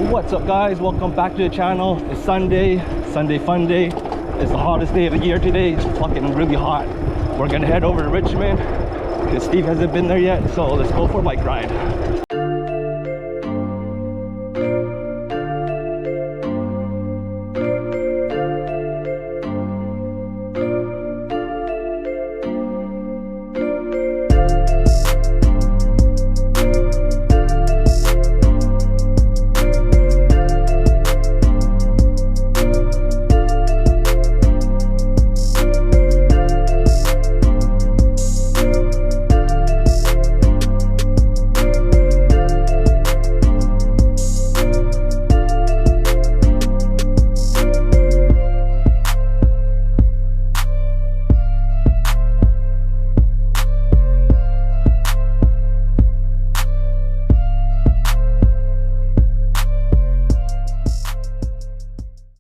What's up guys, welcome back to the channel. It's Sunday fun day. It's the hottest day of the year today. It's fucking really hot. We're gonna head over to Richmond because Steve hasn't been there yet, so let's go for a bike ride.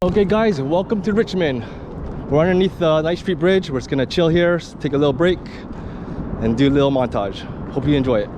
Okay guys, welcome to Richmond. We're underneath the Night Street Bridge. We're just gonna chill here, take a little break, and do a little montage. Hope you enjoy it.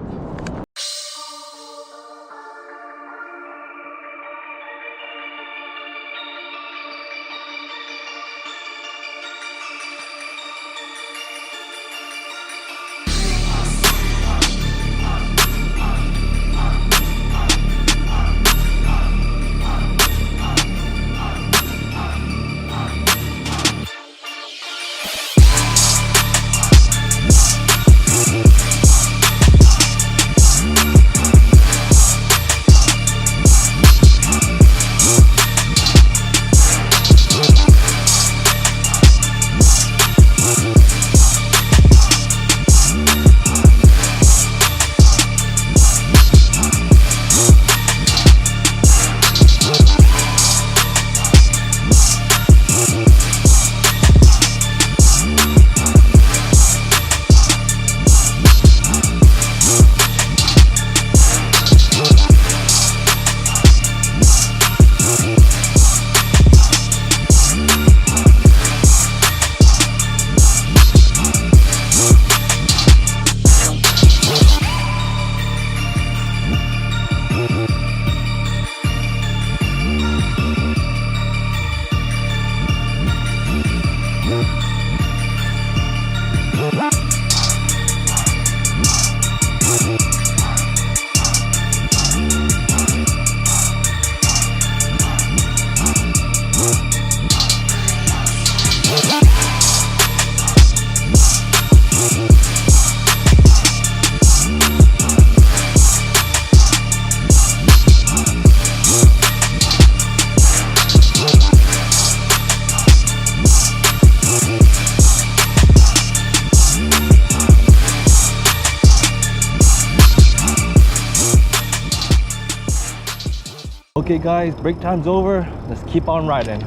Okay guys, break time's over. Let's keep on riding.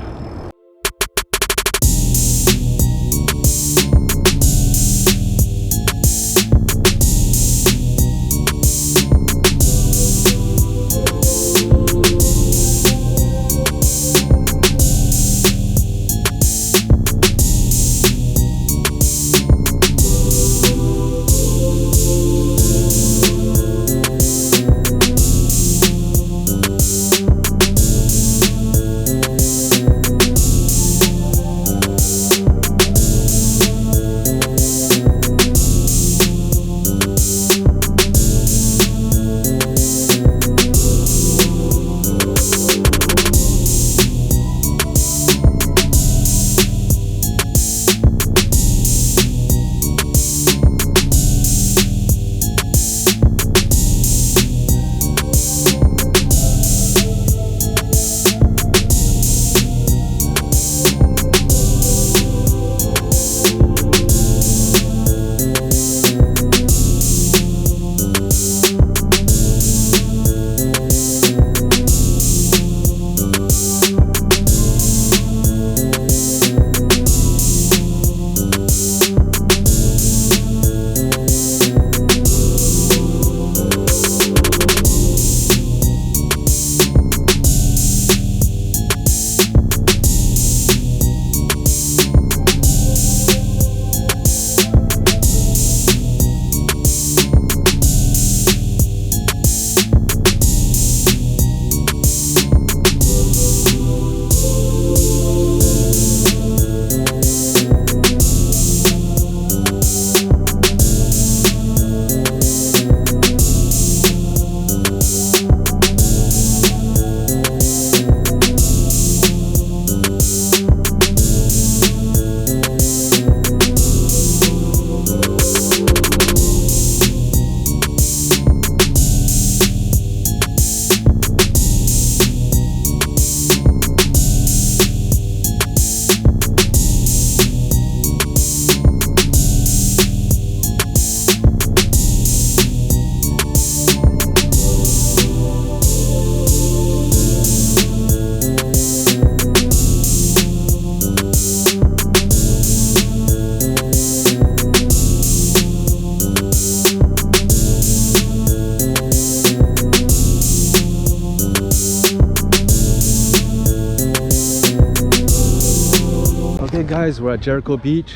guys, we're at Jericho Beach.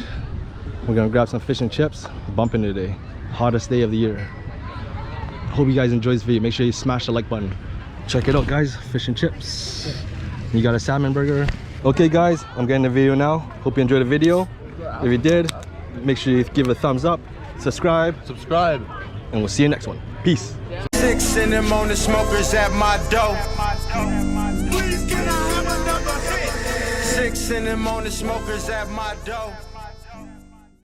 We're gonna grab some fish and chips. Bumping today, hottest day of the year. Hope you guys enjoy this video. Make sure you smash the like button. Check it out, guys. Fish and chips. You got a salmon burger. Okay guys, I'm getting the video now. Hope you enjoyed the video. If you did, make sure you give it a thumbs up, subscribe, and we'll see you next one. Peace. 6 in the morning, smokers at my door. 6 in the morning, smokers at my door.